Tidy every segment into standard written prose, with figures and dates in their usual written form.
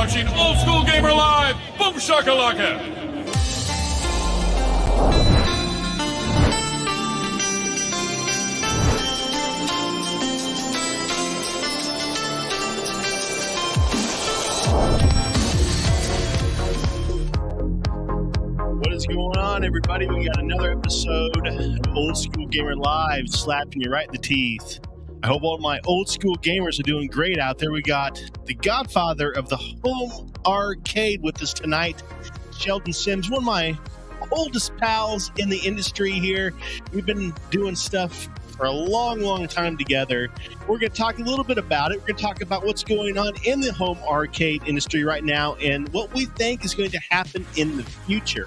watching Old School Gamer Live. Boom shakalaka! What is going on, everybody? We got another episode of Old School Gamer Live, slapping you right in the teeth. I hope all my old school gamers are doing great out there. We got the godfather of the home arcade with us tonight, Sheldon Sims, one of my oldest pals in the industry here. We've been doing stuff for a long, long time together. We're going to talk a little bit about it. We're going to talk about what's going on in the home arcade industry right now and what we think is going to happen in the future.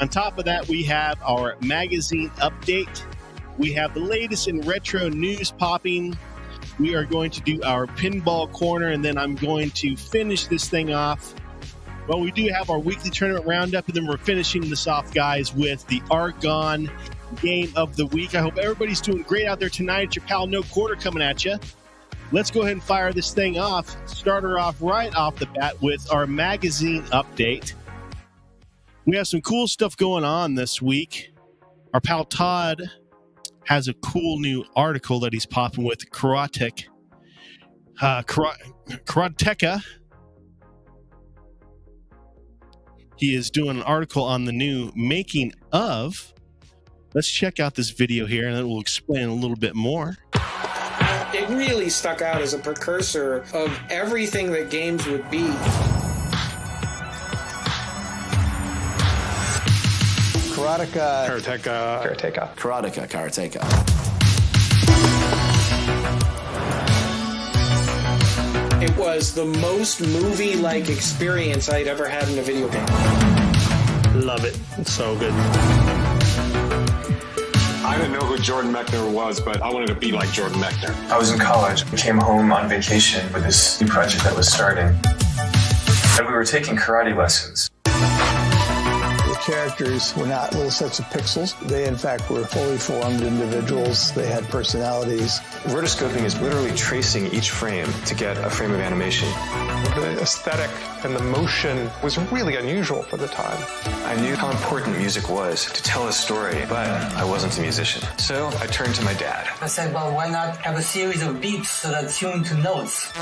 On top of that, we have our magazine update. We have the latest in retro news popping. We are going to do our pinball corner, and then I'm going to finish this thing off. Well, we do have our weekly tournament roundup, and then we're finishing this off, guys, with the Argon game of the week. I hope everybody's doing great out there tonight. It's your pal No Quarter coming at you. Let's go ahead and fire this thing off. Start her off right off the bat with our magazine update. We have some cool stuff going on this week. Our pal Todd has a cool new article that he's popping with Karateka. He is doing an article on the new making of. Let's check out this video here, and then we'll explain a little bit more. It really stuck out as a precursor of everything that games would be. Karateka. It was the most movie-like experience I'd ever had in a video game. Love it. It's so good. I didn't know who Jordan Mechner was, but I wanted to be like Jordan Mechner. I was in college. I came home on vacation with this new project that was starting. And we were taking karate lessons. Characters were not little sets of pixels. They, in fact, were fully formed individuals. They had personalities. Rotoscoping is literally tracing each frame to get a frame of animation. The aesthetic and the motion was really unusual for the time. I knew how important music was to tell a story, but I wasn't a musician. So I turned to my dad. I said, well, why not have a series of beats that are tuned to notes?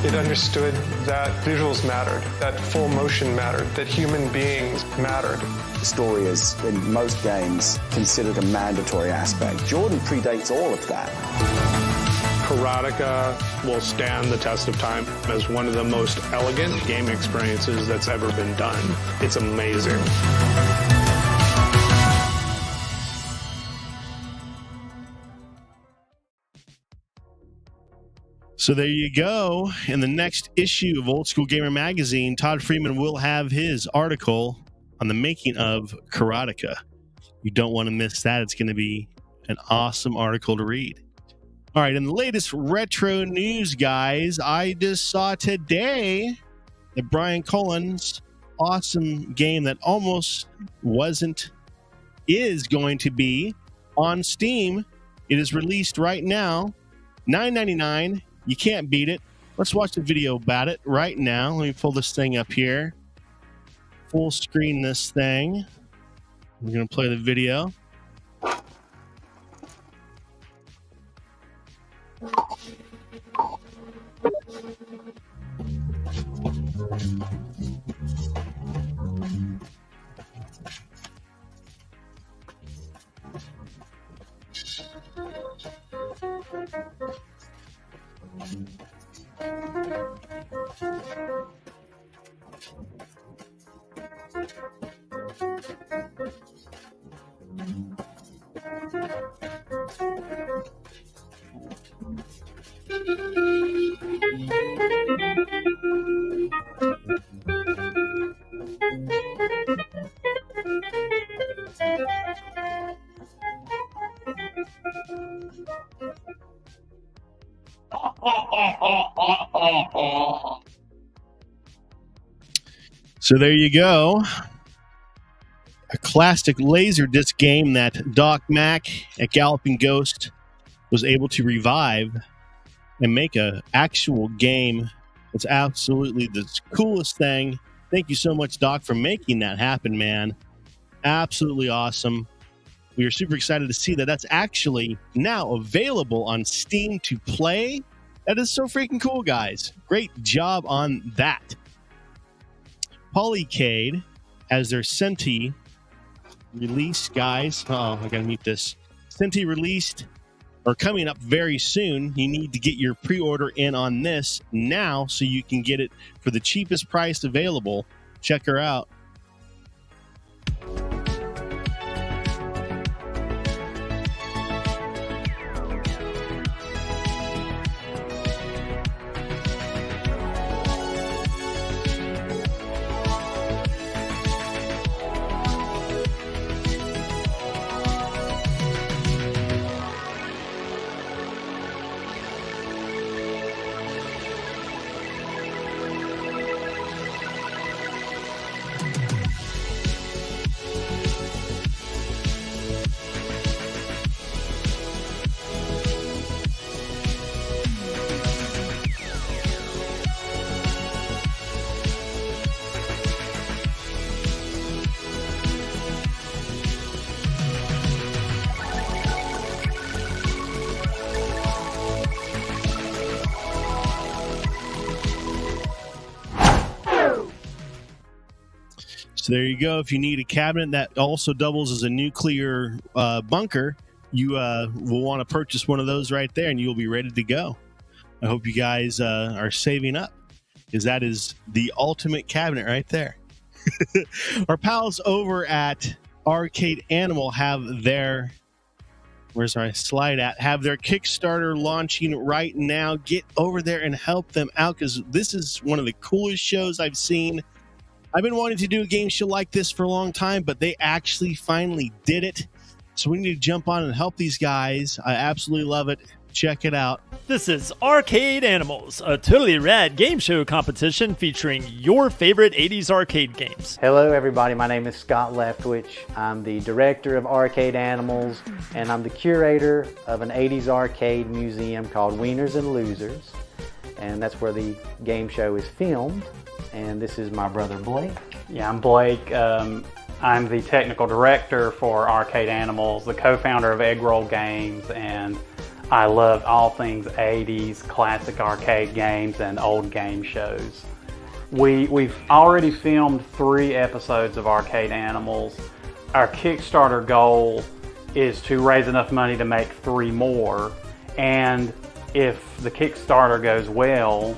It understood that visuals mattered, that full motion mattered, that human beings mattered. The story is, in most games, considered a mandatory aspect. Jordan predates all of that. Karateka will stand the test of time as one of the most elegant game experiences that's ever been done. It's amazing. So there you go. In the next issue of Old School Gamer Magazine, Todd Freeman will have his article on the making of Karateka. You don't want to miss that. It's going to be an awesome article to read. All right, in the latest retro news, guys, I just saw today that Brian Cullen's awesome game that almost wasn't is going to be on Steam. It is released right now, $9.99. You can't beat it. Let's watch the video about it right now. Let me pull this thing up here. Full screen this thing. We're going to play the video. So there you go. a classic Laserdisc game that Doc Mack at Galloping Ghost was able to revive and make a actual game. It's absolutely the coolest thing. Thank you so much, Doc, for making that happen, man. Absolutely awesome. We are super excited to see that that's actually now available on Steam to play. That is so freaking cool, guys. Great job on that. Polycade has their Senti release, guys. Oh, I gotta mute this. Senti released or coming up very soon. You need to get your pre-order in on this now so you can get it for the cheapest price available. Check her out. So there you go. If you need a cabinet that also doubles as a nuclear bunker, you will want to purchase one of those right there, and you'll be ready to go. I hope you guys are saving up, because that is the ultimate cabinet right there. Our pals over at Arcade Animal have their, where's my slide at? Have their Kickstarter launching right now. Get over there and help them out, because this is one of the coolest shows I've seen. I've been wanting to do a game show like this for a long time, but they actually finally did it. So we need to jump on and help these guys. I absolutely love it. Check it out. This is Arcade Animals, a totally rad game show competition featuring your favorite 80s arcade games. Hello everybody, my name is Scott Leftwich. I'm the director of Arcade Animals, and I'm the curator of an 80s arcade museum called Wieners and Losers. And that's where the game show is filmed. And this is my brother Blake. Yeah, I'm Blake. I'm the technical director for Arcade Animals, the co-founder of Egg Roll Games, and I love all things 80s, classic arcade games, and old game shows. We've already filmed 3 episodes of Arcade Animals. Our Kickstarter goal is to raise enough money to make 3 more, and if the Kickstarter goes well,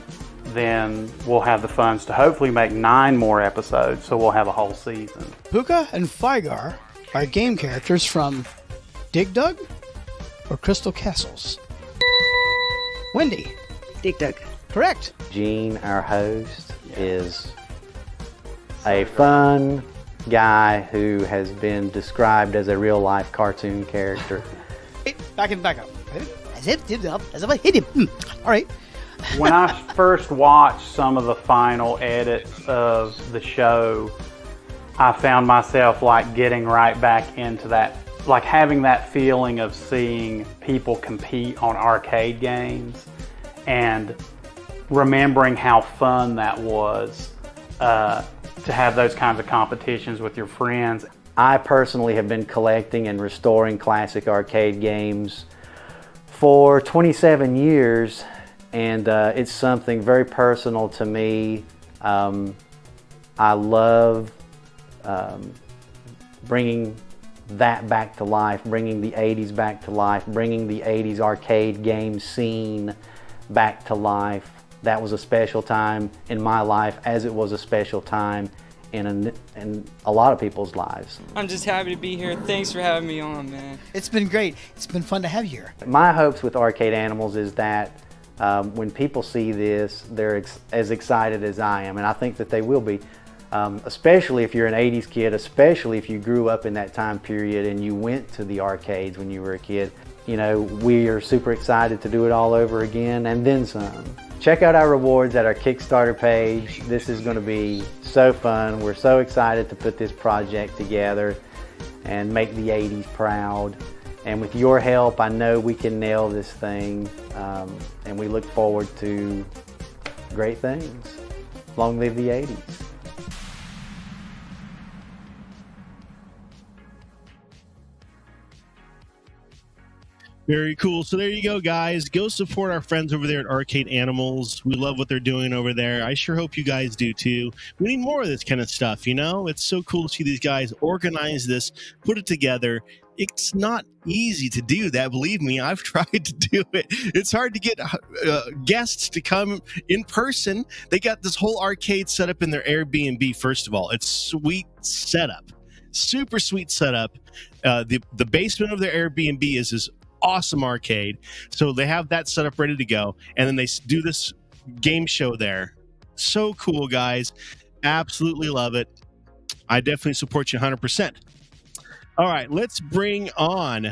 then we'll have the funds to hopefully make 9 more episodes, so we'll have a whole season. Puka and Fygar are game characters from Dig Dug or Crystal Castles. Wendy. Dig Dug. Correct. Gene, our host, is a fun guy who has been described as a real-life cartoon character. Back up. As if I hit him. All right. When I first watched some of the final edits of the show, I found myself like getting right back into that, like having that feeling of seeing people compete on arcade games and remembering how fun that was to have those kinds of competitions with your friends. I personally have been collecting and restoring classic arcade games for 27 years. And it's something very personal to me. I love bringing that back to life, bringing the 80s back to life, bringing the 80s arcade game scene back to life. That was a special time in my life, as it was a special time in a lot of people's lives. I'm just happy to be here. Thanks for having me on, man. It's been great. It's been fun to have you here. My hopes with Arcade Animals is that when people see this, they're as excited as I am, and I think that they will be, especially if you're an 80s kid, especially if you grew up in that time period and you went to the arcades when you were a kid. You know, we are super excited to do it all over again and then some. Check out our rewards at our Kickstarter page. This is going to be so fun. We're so excited to put this project together. and make the 80s proud. And with your help, I know we can nail this thing, and we look forward to great things. Long live the 80s. Very cool. So there you go, guys. Go support our friends over there at Arcade Animals. We love what they're doing over there. I sure hope you guys do too. We need more of this kind of stuff, you know? It's so cool to see these guys organize this, put it together. It's not easy to do that. Believe me, I've tried to do it. It's hard to get guests to come in person. They got this whole arcade set up in their Airbnb, first of all. It's sweet setup. Super sweet setup. The basement of their Airbnb is this awesome arcade. So they have that set up ready to go. And then they do this game show there. So cool, guys. Absolutely love it. I definitely support you 100%. All right, let's bring on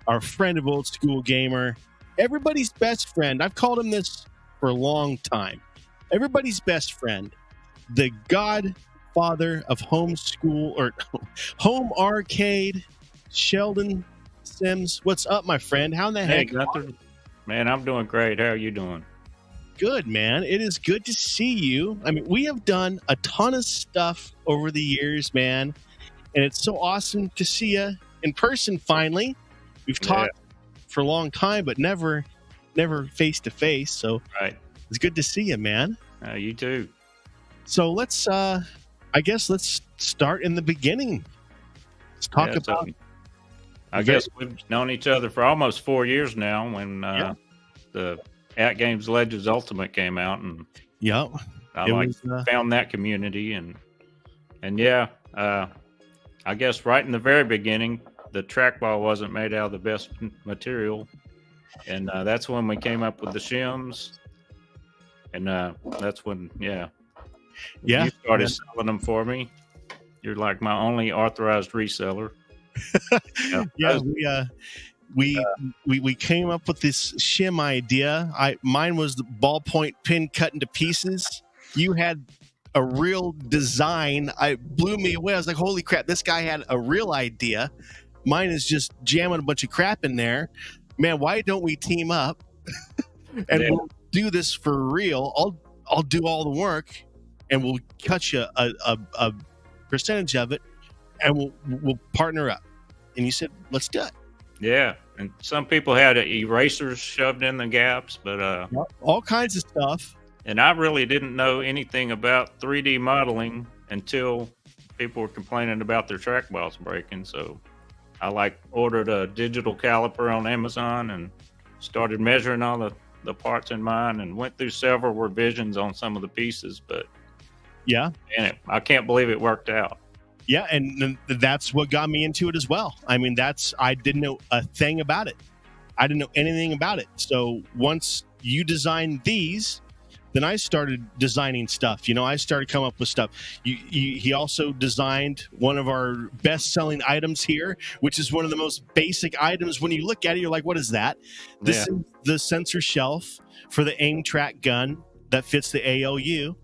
our friend of Old School Gamer, everybody's best friend. I've called him this for a long time. Everybody's best friend, the godfather of home school or home arcade, Sheldon Sims. What's up, my friend? How in the heck? Gunther. Man, I'm doing great. How are you doing? Good, man. It is good to see you. I mean, we have done a ton of stuff over the years, man. And it's so awesome to see you in person finally. We've talked for a long time, but never face to face. So it's good to see you, man. You too. So let's start in the beginning. Let's talk about. I guess we've known each other for almost 4 years now. When the At Games Legends Ultimate came out, and I found that community, and I guess right in the very beginning, the trackball wasn't made out of the best material, and that's when we came up with the shims, and that's when you started selling them for me. You're like my only authorized reseller. We came up with this shim idea. Mine was the ballpoint pin cut into pieces. You had a real design. It blew me away. I was like, holy crap, this guy had a real idea. Mine is just jamming a bunch of crap in there. Man, why don't we team up and we'll do this for real? I'll do all the work and we'll cut you a percentage of it, and we'll partner up. And you said, let's do it. Yeah, and some people had erasers shoved in the gaps, but all kinds of stuff. And I really didn't know anything about 3D modeling until people were complaining about their trackballs breaking. So I ordered a digital caliper on Amazon and started measuring all the parts in mine, and went through several revisions on some of the pieces. But I can't believe it worked out. Yeah, and that's what got me into it as well. I mean, I didn't know a thing about it. I didn't know anything about it. So once you designed these, then I started designing stuff. You know, I started coming up with stuff. He also designed one of our best-selling items here, which is one of the most basic items. When you look at it, you're like, what is that? This is the sensor shelf for the aim track gun that fits the ALU.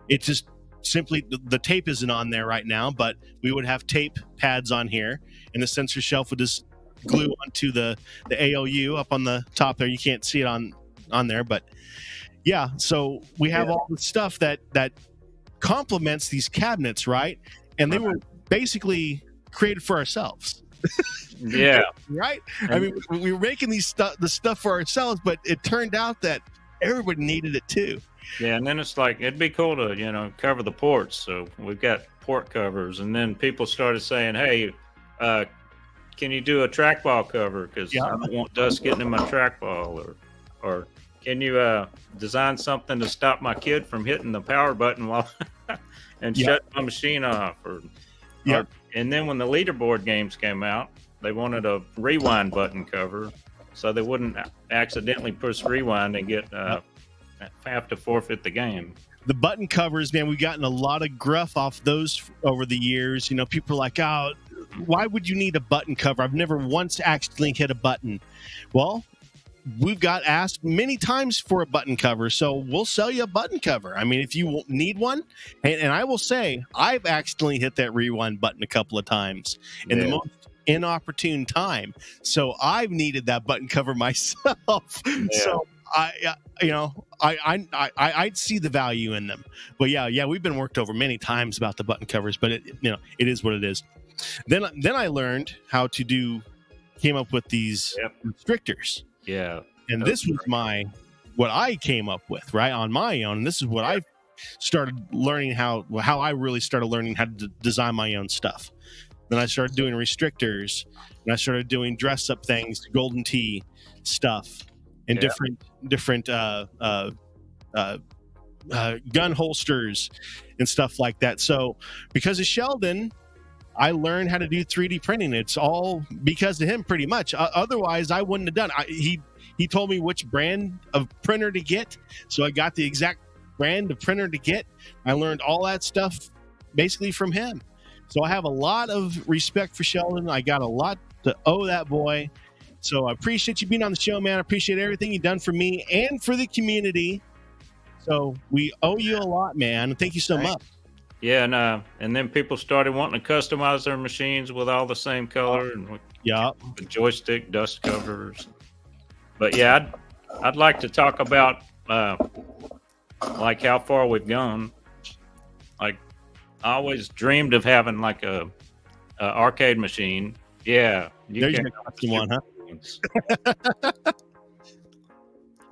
It just simply, the tape isn't on there right now, but we would have tape pads on here, and the sensor shelf would just glue onto the ALU up on the top there. You can't see it on there, but yeah, so we have all the stuff that complements these cabinets, right? And they were basically created for ourselves. Right? I mean, we were making the stuff for ourselves, but it turned out that everybody needed it too. Yeah, and then it's like, it'd be cool to, cover the ports. So we've got port covers, and then people started saying, hey, can you do a trackball cover? Because I don't want dust getting in my trackball. Or can you design something to stop my kid from hitting the power button while and shut my machine off? And then when the leaderboard games came out, they wanted a rewind button cover so they wouldn't accidentally push rewind and get have to forfeit the game. The button covers, man, we've gotten a lot of gruff off those over the years. You know, people are like, oh, why would you need a button cover? I've never once accidentally hit a button. Well, we've got asked many times for a button cover, so we'll sell you a button cover. I mean, if you need one, and I will say, I've accidentally hit that rewind button a couple of times in the most inopportune time, so I've needed that button cover myself. So I'd see the value in them. But yeah, we've been worked over many times about the button covers, but it is what it is. Then I learned how to came up with these restrictors. Yeah. And this was what I came up with, right, on my own. And this is what I started learning how I really started learning how to design my own stuff. Then I started doing restrictors, and I started doing dress up things, golden tee stuff, and different gun holsters and stuff like that. So because of Sheldon, I learned how to do 3D printing. It's all because of him, pretty much. Otherwise, I wouldn't have done it. He told me which brand of printer to get, so I got the exact brand of printer to get. I learned all that stuff basically from him. So I have a lot of respect for Sheldon. I got a lot to owe that boy. So I appreciate you being on the show, man. I appreciate everything you've done for me and for the community. So we owe you a lot, man. Thank you so much. Yeah, and then people started wanting to customize their machines with all the same color and the joystick dust covers. But yeah, I'd like to talk about like how far we've gone. Like I always dreamed of having like a arcade machine. Yeah, you can one, huh?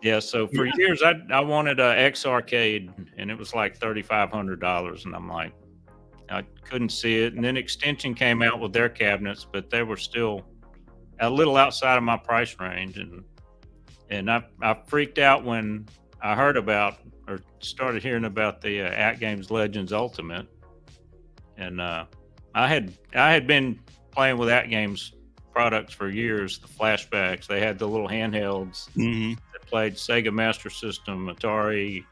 Yeah, so for years I wanted a X Arcade, and it was like $3,500, and I'm like, I couldn't see it. And then Extension came out with their cabinets, but they were still a little outside of my price range, and I freaked out when I heard about or started hearing about the At Games Legends Ultimate, and I had been playing with At Games products for years. The flashbacks, they had the little handhelds. Played Sega Master System, Atari,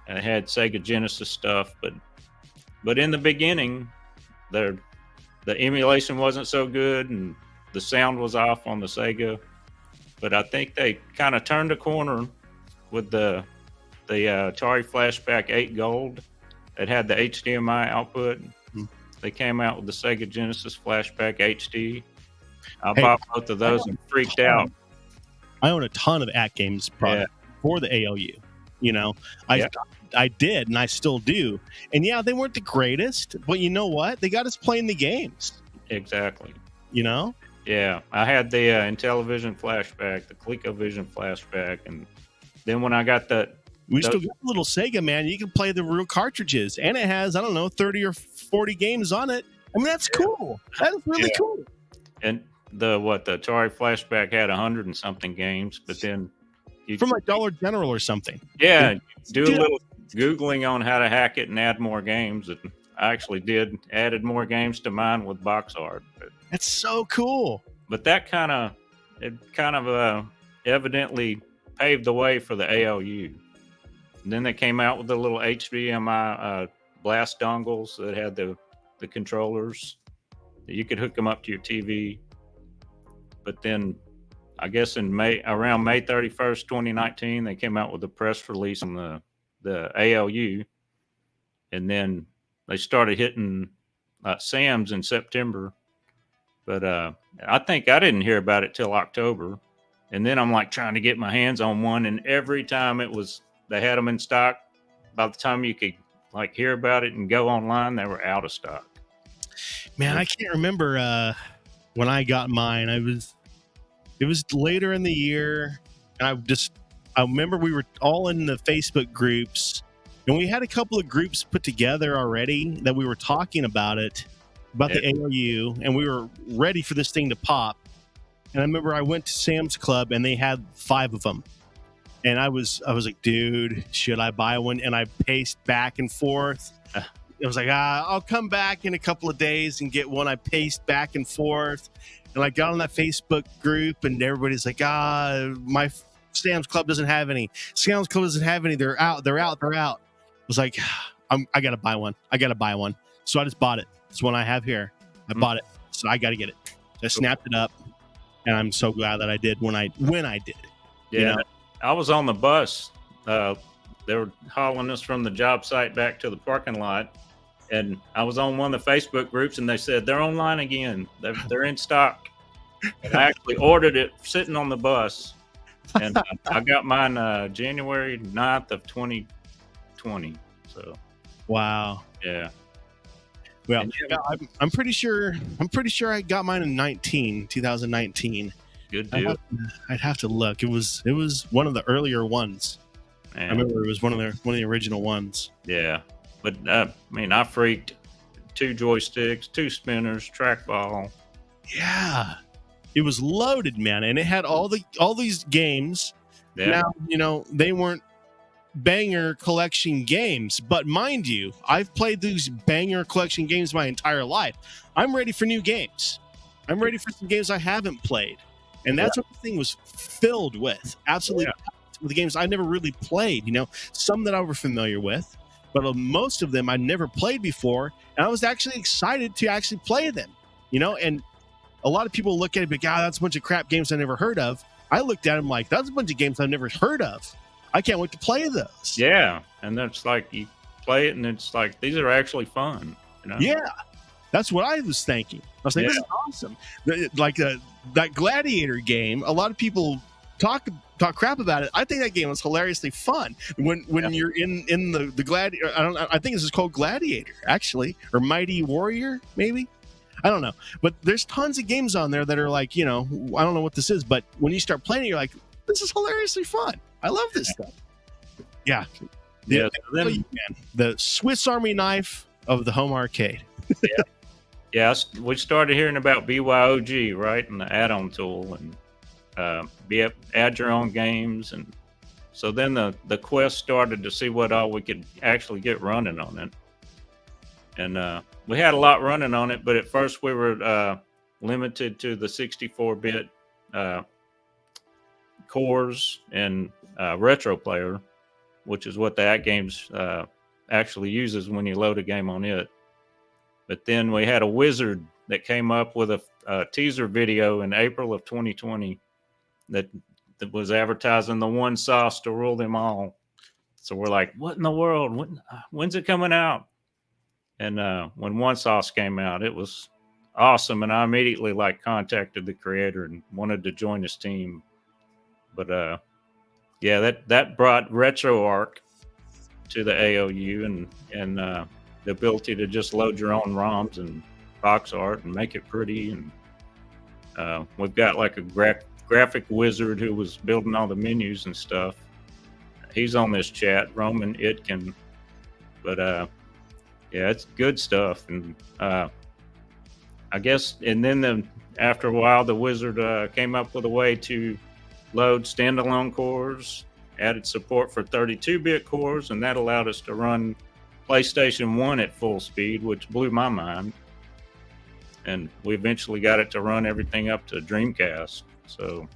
and it had Sega Genesis stuff, but in the beginning the emulation wasn't so good and the sound was off on the Sega. But I think they kind of turned a corner with the Atari Flashback 8 Gold. It had the HDMI output. They came out with the Sega Genesis Flashback HD. I bought both of those and freaked out. I own a ton of At Games products for the ALU. You know, I did, and I still do. And yeah, they weren't the greatest, but you know what? They got us playing the games. Exactly. You know? Yeah, I had the Intellivision Flashback, the ColecoVision Flashback, and then when I got we still got a little Sega, man. You can play the real cartridges, and it has 30 or 40 games on it. I mean, that's cool. That is really cool. And the Atari Flashback had 100 and something games, but then from like Dollar General or something. Yeah, do a little Googling on how to hack it and add more games. And I actually added more games to mine with box art. That's so cool. But that kind of evidently paved the way for the ALU. And then they came out with the little HDMI blast dongles that had the controllers. You could hook them up to your TV. But then I guess around May 31st, 2019, they came out with a press release on the ALU. And then they started hitting Sam's in September. But I think I didn't hear about it till October. And then I'm like trying to get my hands on one. And every time they had them in stock, by the time you could like hear about it and go online, they were out of stock. Man, I can't remember when I got mine. It was later in the year, and I remember we were all in the Facebook groups, and we had a couple of groups put together already that we were talking about the ALU, and we were ready for this thing to pop. And I remember I went to Sam's Club, and they had 5 of them, and I was like, dude, should I buy one? And I paced back and forth. It was like, I'll come back in a couple of days and get one. I paced back and forth. And I got on that Facebook group, and everybody's like, my Sam's Club doesn't have any. Sam's Club doesn't have any. They're out. I was like, I got to buy one. So I just bought it. It's one I have here. I bought it. So I got to get it. So I snapped it up, and I'm so glad that I did when I did. Yeah, You know? I was on the bus. They were hauling us from the job site back to the parking lot, and I was on one of the Facebook groups, and they said they're online again. They're in stock. And I actually ordered it sitting on the bus, and I got mine January 9th of 2020. So, Wow. yeah. Well, And I'm pretty sure I got mine in 2019. Good deal. I'd have to look. It was one of the earlier ones. Man. I remember it was one of the original ones. Yeah, but I mean, I freaked 2 joysticks, 2 spinners, trackball. Yeah, it was loaded, man, and it had all these games. Yeah. Now, they weren't banger collection games, but mind you, I've played these banger collection games my entire life. I'm ready for new games. I'm ready for some games I haven't played, and that's what the thing was filled with. Absolutely. The games I never really played, some that I was familiar with, but most of them I never played before, and I was actually excited to actually play them, and a lot of people look at it, but God, that's a bunch of crap games I never heard of. I looked at them like, that's a bunch of games I've never heard of. I can't wait to play those. Yeah, and that's like, you play it and it's like, these are actually fun. Yeah, that's what I was thinking. I was like, this is awesome. Like that Gladiator game, a lot of people talk crap about it. I think that game was hilariously fun. When you're in the Gladiator, I think this is called Gladiator, actually, or Mighty Warrior, maybe. I don't know. But there's tons of games on there that are like, I don't know what this is, but when you start playing it, you're like, this is hilariously fun. I love this stuff. Yeah. Yeah. The Swiss Army knife of the home arcade. Yeah, we started hearing about BYOG, right, and the add-on tool, and add your own games, and so then the quest started to see what all we could actually get running on it, and we had a lot running on it, but at first we were limited to the 64-bit cores and retro player, which is what that game's actually uses when you load a game on it. But then we had a wizard that came up with a teaser video in April of 2020 that was advertising the one sauce to rule them all. So we're like, what in the world? When's it coming out? And when One Sauce came out, it was awesome. And I immediately contacted the creator and wanted to join his team. But yeah, that brought RetroArch to the AOU and the ability to just load your own ROMs and box art and make it pretty. And we've got like a graphic wizard who was building all the menus and stuff. He's on this chat, Roman Itkin. But yeah, it's good stuff. And I guess, and then after a while, the wizard came up with a way to load standalone cores, added support for 32-bit cores, and that allowed us to run PlayStation 1 at full speed, which blew my mind. And we eventually got it to run everything up to Dreamcast. So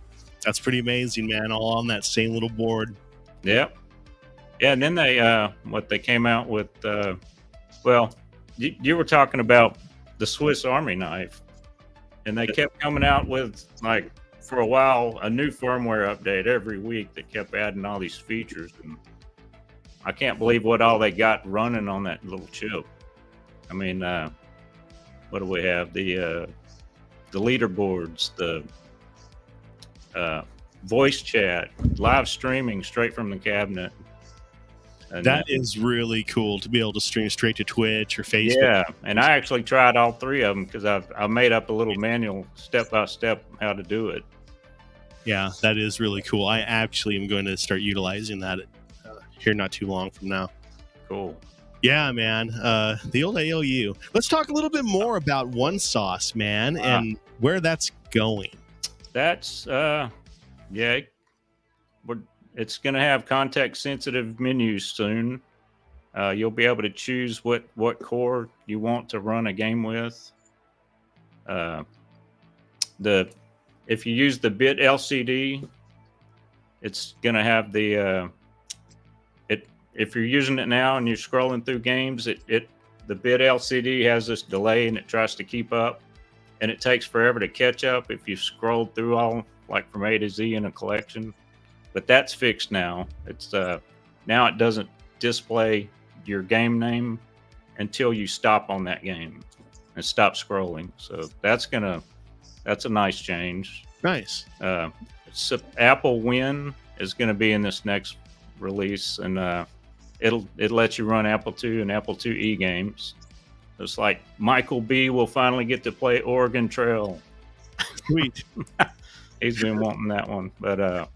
that's pretty amazing, man, all on that same little board. Yep. Yeah, and then they came out with, well, you were talking about the Swiss Army knife, and they kept coming out with, for a while, a new firmware update every week that kept adding all these features. And I can't believe what all they got running on that little chip. I mean, what do we have? The leaderboards, the voice chat, live streaming straight from the cabinet. And that is really cool to be able to stream straight to Twitch or Facebook. Yeah, and I actually tried all 3 of them because I made up a little manual step-by-step how to do it. Yeah, that is really cool. I actually am going to start utilizing that here not too long from now. Cool. Yeah, man. The old AOU. Let's talk a little bit more about One Sauce, man, and where that's going. That's, yeah, it's going to have context-sensitive menus soon. You'll be able to choose what core you want to run a game with. If you use the bit LCD, it's going to have the if you're using it now and you're scrolling through games, the bit LCD has this delay and it tries to keep up, and it takes forever to catch up if you scroll through all from A to Z in a collection. but that's fixed now. It's now it doesn't display your game name until you stop on that game and stop scrolling. So that's a nice change. Nice. So Apple Win is going to be in this next release, and it lets you run Apple II and Apple IIe games. It's like Michael B will finally get to play Oregon Trail. Sweet. He's been wanting that one, but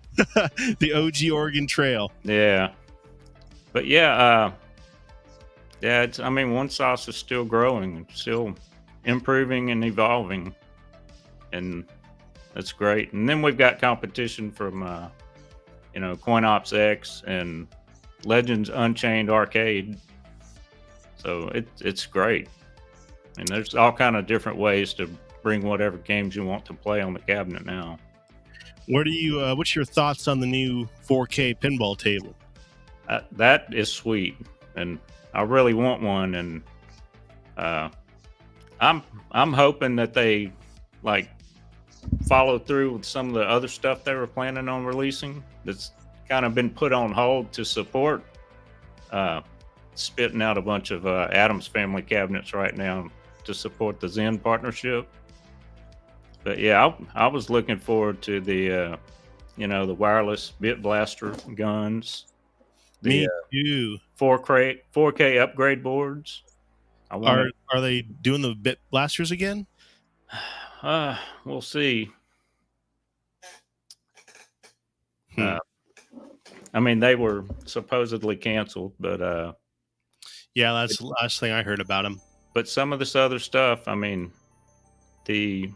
the OG Oregon Trail. Yeah, but yeah, it's, I mean, One Sauce is still growing, still improving and evolving, and that's great. And then we've got competition from CoinOps X and Legends Unchained Arcade. So it's great. And there's all kind of different ways to bring whatever games you want to play on the cabinet now. What's your thoughts on the new 4K pinball table? That is sweet, and I really want one. And I'm hoping that they like follow through with some of the other stuff they were planning on releasing. That's kind of been put on hold to support spitting out a bunch of Adams Family cabinets right now to support the Zen partnership. But yeah, I was looking forward to the the wireless Bit Blaster guns, Me too. 4K upgrade boards. Are they doing the Bit Blasters again? We'll see. I mean, they were supposedly canceled, but yeah, that's the last thing I heard about them. But some of this other stuff, I mean, I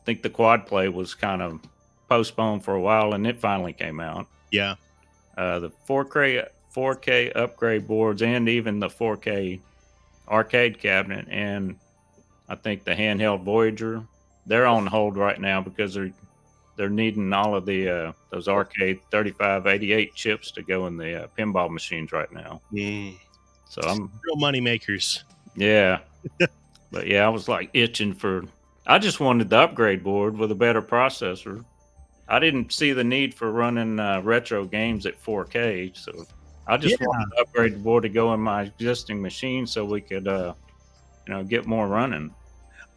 think the quad play was kind of postponed for a while, and it finally came out. Yeah. The 4K upgrade boards, and even the 4K arcade cabinet, and I think the handheld Voyager, they're on hold right now because they're needing all of the those arcade 3588 chips to go in the pinball machines right now. So I'm real money makers. Yeah. But yeah, I was like itching I just wanted the upgrade board with a better processor. I didn't see the need for running retro games at 4K, so I just wanted the upgrade board to go in my existing machine so we could get more running.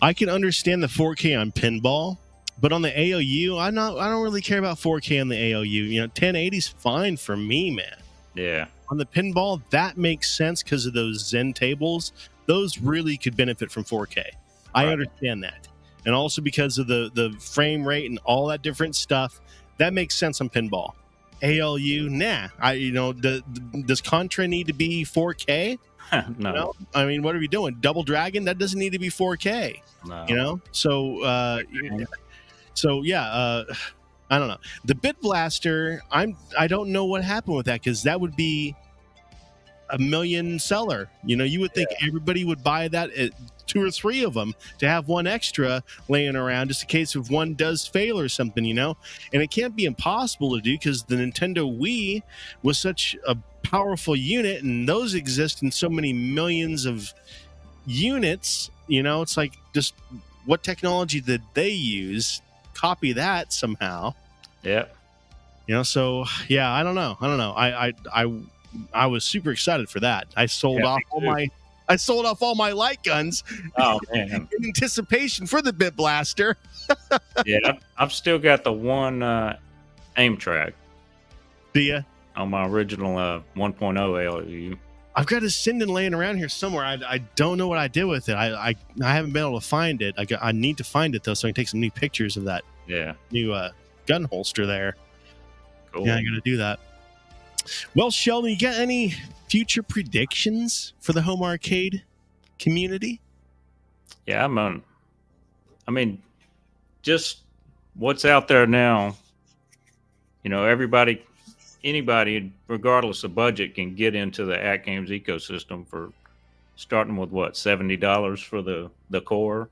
I can understand the 4K on pinball, but on the AOU, I don't really care about 4K on the AOU. 1080 is fine for me, man. Yeah. On the pinball, that makes sense because of those Zen tables. Those really could benefit from 4K. I understand that. And also because of the frame rate and all that different stuff, that makes sense on pinball. ALU, nah. Does Contra need to be 4K? No. I mean, what are we doing? Double Dragon? That doesn't need to be 4K. No. So I don't know. The Bit Blaster, I don't know what happened with that, because that would be a million seller. You would think everybody would buy that, 2 or 3 of them, to have one extra laying around just in case if one does fail or something, and it can't be impossible to do because the Nintendo Wii was such a powerful unit, and those exist in so many millions of units. It's like, just what technology did they use? Copy that somehow. Yeah. So yeah, I don't know. I was super excited for that. I sold off all my light guns. Oh man! In anticipation for the Bit Blaster. Yeah, I've still got the one aim track. Do you? On my original 1.0 ALU. I've got a Sinden laying around here somewhere. I don't know what I did with it. I haven't been able to find it. I need to find it though, so I can take some new pictures of that. Yeah. New gun holster there. Cool. Yeah, I got to do that. Well, Sheldon, you got any future predictions for the home arcade community? Yeah, I mean, just what's out there now. Anybody, regardless of budget, can get into the At Games ecosystem for starting with $70 for the core,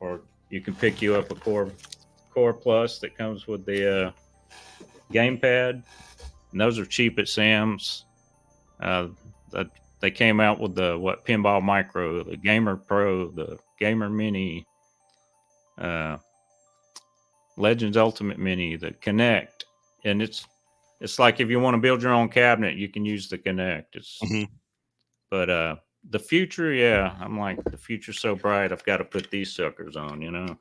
or you can pick you up a core plus that comes with the gamepad. And those are cheap at Sam's. They came out with the Pinball Micro, the Gamer Pro, the Gamer Mini. Legends Ultimate Mini, the Connect, and it's like if you want to build your own cabinet, you can use the Connect. But the future, yeah, I'm like, the future's so bright, I've got to put these suckers on, you know.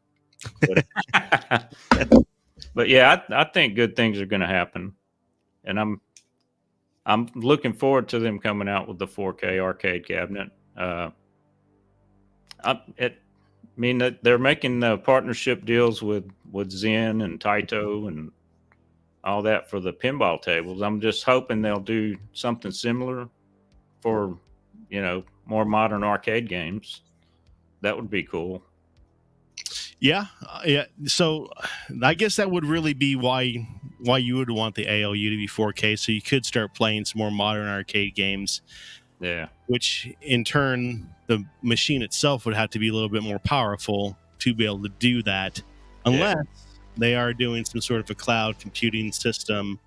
But yeah, I think good things are going to happen, and I'm looking forward to them coming out with the 4K arcade cabinet. They're making partnership deals with Zen and Taito and all that for the pinball tables. I'm just hoping they'll do something similar for, more modern arcade games. That would be cool. Yeah. So I guess that would really be why you would want the ALU to be 4K, so you could start playing some more modern arcade games. Yeah. Which in turn, the machine itself would have to be a little bit more powerful to be able to do that, unless they are doing some sort of a cloud computing system,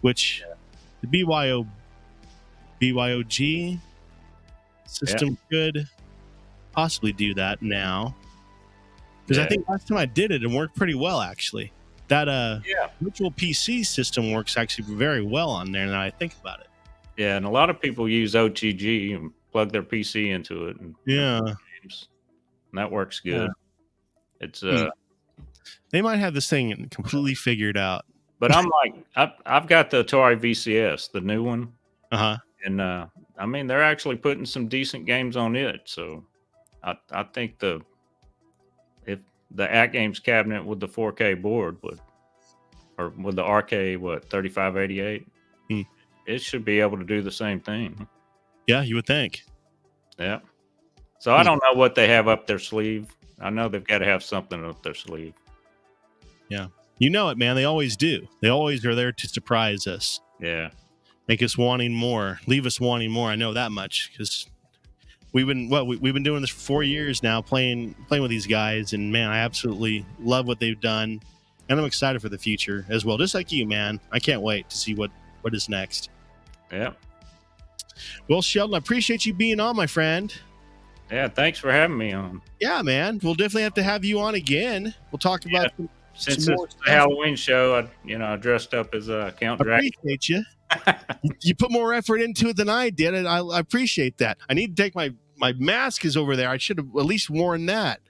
which the BYOG system could possibly do that now. Because I think last time I did it worked pretty well, actually. That virtual PC system works actually very well on there now I think about it. Yeah, and a lot of people use OTG and plug their PC into it. And games. And that works good. It's they might have this thing completely figured out. But I'm like, I've got the Atari VCS, the new one. And they're actually putting some decent games on it. So I think if the At Games cabinet with the 4K board or with the RK 3588, it should be able to do the same thing. Yeah, you would think. Yeah. So I don't know what they have up their sleeve. I know they've got to have something up their sleeve. Yeah. You know it, man. They always do. They always are there to surprise us. Yeah. Make us wanting more. Leave us wanting more. I know that much because we've been doing this for 4 years now, playing with these guys, and man, I absolutely love what they've done, and I'm excited for the future as well. Just like you, man. I can't wait to see what is next. Yeah. Well, Sheldon, I appreciate you being on, my friend. Yeah, thanks for having me on. Yeah, man. We'll definitely have to have you on again. We'll talk about since it's a Halloween show. I dressed up as Count Dracula. I appreciate you. You put more effort into it than I did, and I appreciate that. I need to take my mask is over there. I should have at least worn that.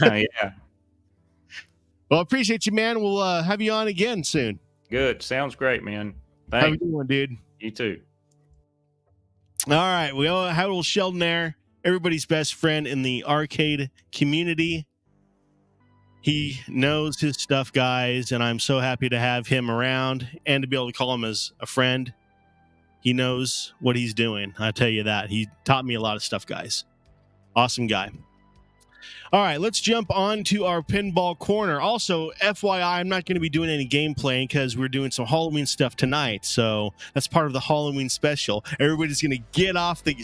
Yeah. Well, I appreciate you, man. We'll have you on again soon. Good. Sounds great, man. Thanks. Have a good one, dude. You too. All right. We all have a little Sheldon there. Everybody's best friend in the arcade community. He knows his stuff, guys, and I'm so happy to have him around and to be able to call him as a friend. He knows what he's doing. I tell you that. He taught me a lot of stuff, guys. Awesome guy. All right, let's jump on to our pinball corner. Also, FYI, I'm not going to be doing any gameplay because we're doing some Halloween stuff tonight. So that's part of the Halloween special. Everybody's going to get off the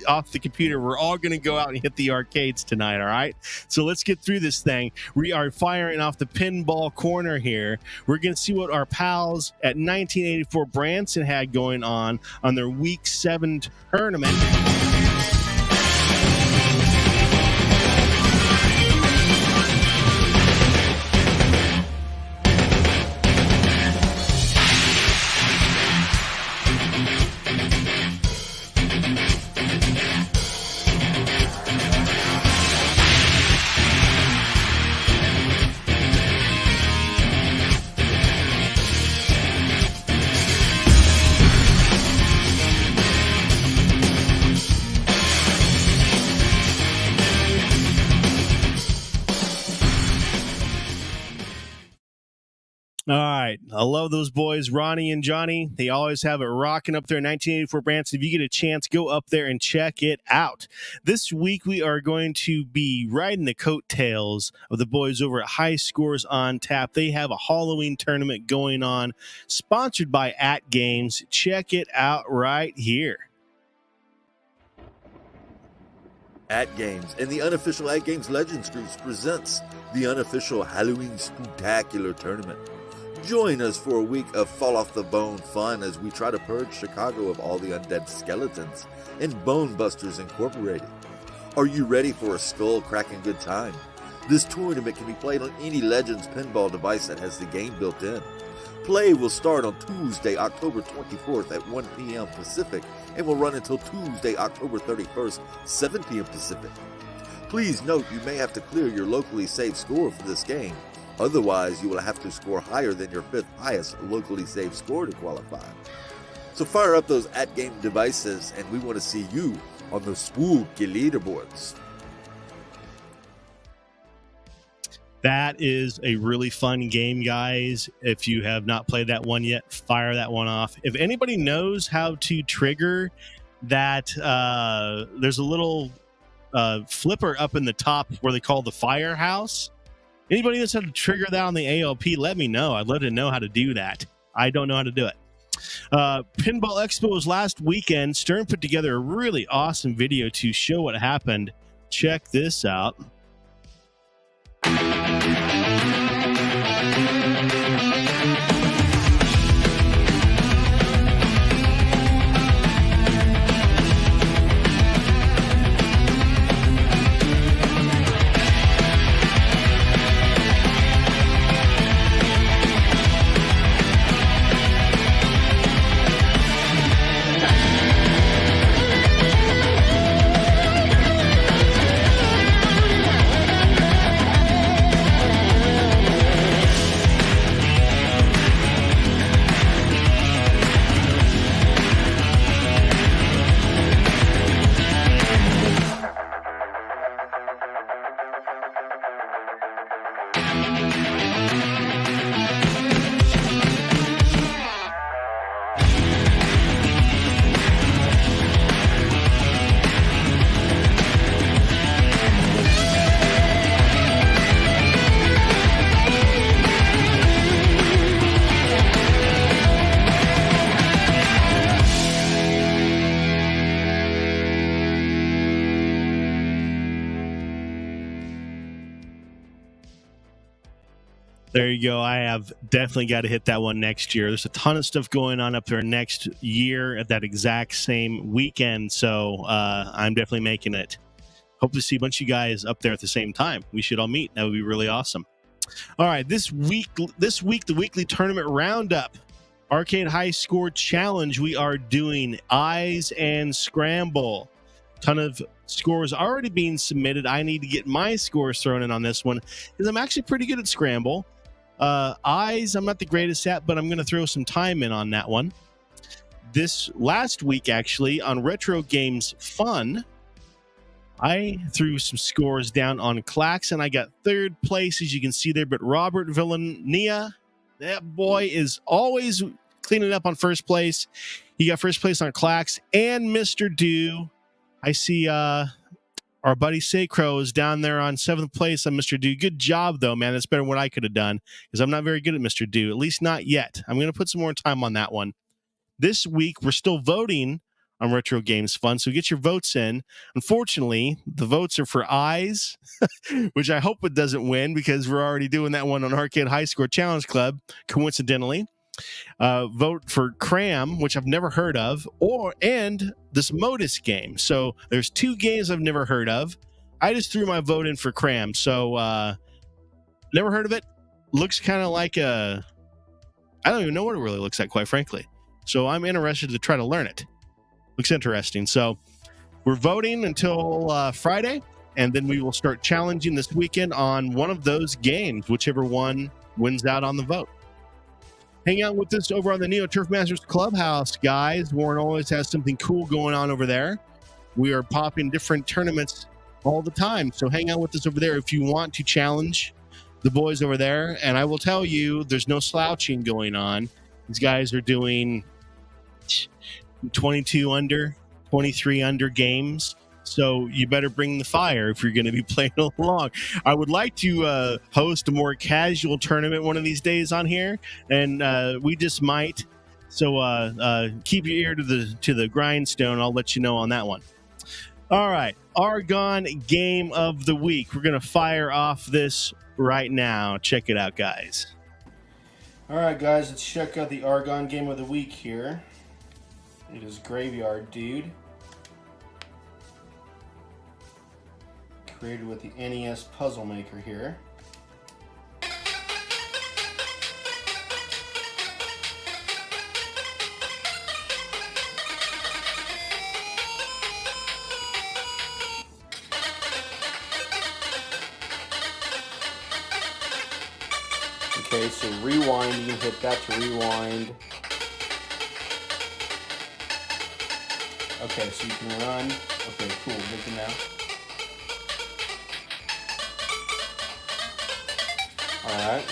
computer. We're all going to go out and hit the arcades tonight, all right? So let's get through this thing. We are firing off the pinball corner here. We're going to see what our pals at 1984 Branson had going on their Week 7 tournament. All right. I love those boys, Ronnie and Johnny. They always have it rocking up there in 1984 Branson. If you get a chance, go up there and check it out. This week, we are going to be riding the coattails of the boys over at High Scores on Tap. They have a Halloween tournament going on, sponsored by At Games. Check it out right here. At Games and the unofficial At Games Legends Groups presents the unofficial Halloween Spooktacular Tournament. Join us for a week of fall off the bone fun as we try to purge Chicago of all the undead skeletons in Bone Busters Incorporated. Are you ready for a skull cracking good time? This tournament can be played on any Legends pinball device that has the game built in. Play will start on Tuesday, October 24th at 1 p.m. Pacific and will run until Tuesday, October 31st, 7 p.m. Pacific. Please note you may have to clear your locally saved score for this game. Otherwise, you will have to score higher than your 5th highest locally saved score to qualify. So fire up those at-game devices, and we want to see you on the spooky leaderboards. That is a really fun game, guys. If you have not played that one yet, fire that one off. If anybody knows how to trigger that, there's a little flipper up in the top where they call the firehouse. Anybody knows how to trigger that on the ALP, let me know. I'd love to know how to do that. I don't know how to do it. Pinball Expo was last weekend. Stern put together a really awesome video to show what happened. Check this out. There you go. I have definitely got to hit that one next year. There's a ton of stuff going on up there next year at that exact same weekend. So I'm definitely making it. Hope to see a bunch of you guys up there at the same time. We should all meet. That would be really awesome. All right. This week, the weekly tournament roundup. Arcade High Score Challenge. We are doing Eyes and Scramble. Ton of scores already being submitted. I need to get my scores thrown in on this one because I'm actually pretty good at Scramble. Eyes, I'm not the greatest at, but I'm going to throw some time in on that one. This last week, actually, on Retro Games Fun, I threw some scores down on Clax, and I got third place, as you can see there. But Robert Villanilla, that boy is always cleaning up on first place. He got first place on Clax, and Mr. Do. I see our buddy Sacro is down there on 7th place on Mr. Do. Good job, though, man. That's better than what I could have done because I'm not very good at Mr. Do, at least not yet. I'm going to put some more time on that one. This week, we're still voting on Retro Games Fun, so get your votes in. Unfortunately, the votes are for Eyes, which I hope it doesn't win because we're already doing that one on Arcade High Score Challenge Club, coincidentally. Vote for Cram, which I've never heard of, and this Modus game. So there's two games I've never heard of. I just threw my vote in for Cram. So never heard of it. Looks kind of like I don't even know what it really looks like, quite frankly. So I'm interested to try to learn it. Looks interesting. So we're voting until Friday, and then we will start challenging this weekend on one of those games, whichever one wins out on the vote. Hang out with us over on the Neo Turf Masters Clubhouse, guys. Warren always has something cool going on over there. We are popping different tournaments all the time, so hang out with us over there if you want to challenge the boys over there. And I will tell you, there's no slouching going on. These guys are doing 22 under, 23 under games. So you better bring the fire if you're going to be playing along. I would like to host a more casual tournament one of these days on here, and we just might. So keep your ear to the grindstone. I'll let you know on that one. All right, Argon Game of the Week. We're going to fire off this right now. Check it out, guys. All right, guys, let's check out the Argon Game of the Week here. It is Graveyard Dude. created with the NES Puzzle Maker here. Okay, so rewind, you can hit that to rewind. Okay, so you can run. Okay, cool, good to know. Alright.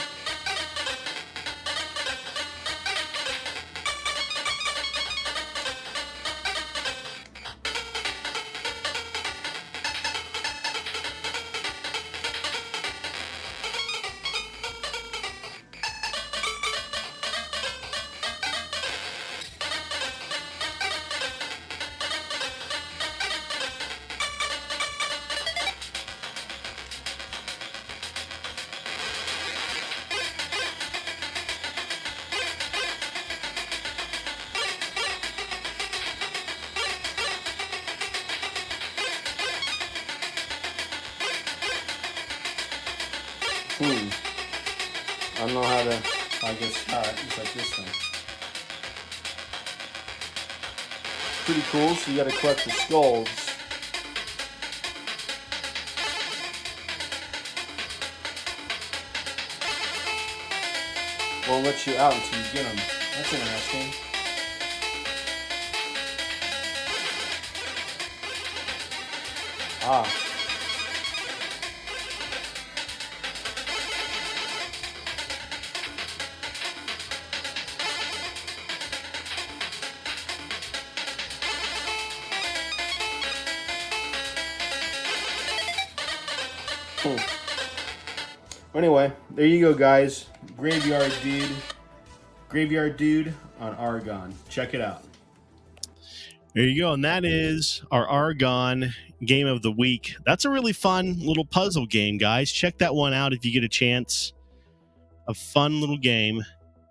I don't know how to, I guess, it's like this thing. Pretty cool, so you gotta collect the skulls. Won't let you out until you get them. That's interesting. Ah. Cool. Anyway, there you go, guys. Graveyard Dude on Argon. Check it out. There you go, and that is our Argon game of the week. That's a really fun little puzzle game, guys. Check that one out if you get a chance. A fun little game. And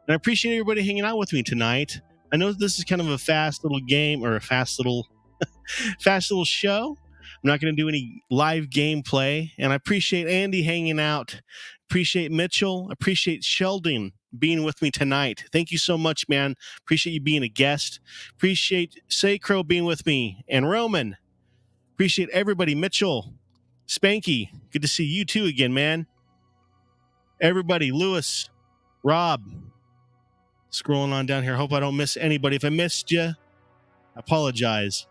I appreciate everybody hanging out with me tonight. I know this is kind of a fast little game, or a fast little show. I'm not going to do any live gameplay, and I appreciate Andy hanging out. Appreciate Mitchell. Appreciate Sheldon being with me tonight. Thank you so much, man. Appreciate you being a guest. Appreciate Sacro being with me, and Roman. Appreciate everybody. Mitchell, Spanky, good to see you too again, man. Everybody, Lewis, Rob. Scrolling on down here. Hope I don't miss anybody. If I missed you, I apologize.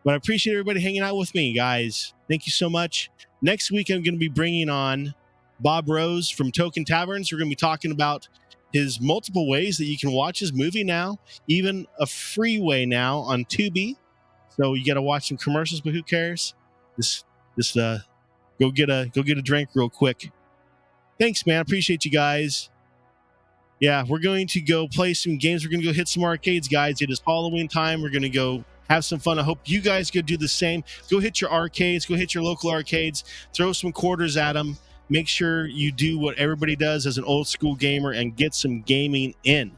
But I appreciate everybody hanging out with me, guys. Thank you so much. Next week, I'm going to be bringing on Bob Rose from Token Taverns. We're going to be talking about his multiple ways that you can watch his movie now, even a free way now on Tubi. So you got to watch some commercials, but who cares? Just go get a drink real quick. Thanks, man. Appreciate you guys. Yeah, we're going to go play some games. We're going to go hit some arcades, guys. It is Halloween time. We're going to go have some fun. I hope you guys could do the same. Go hit your arcades. Go hit your local arcades. Throw some quarters at them. Make sure you do what everybody does as an old school gamer and get some gaming in.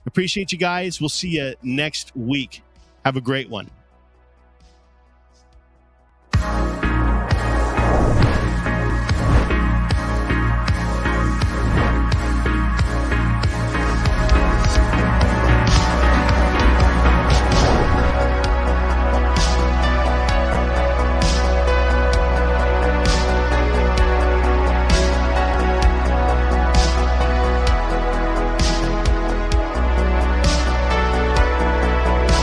Appreciate you guys. We'll see you next week. Have a great one.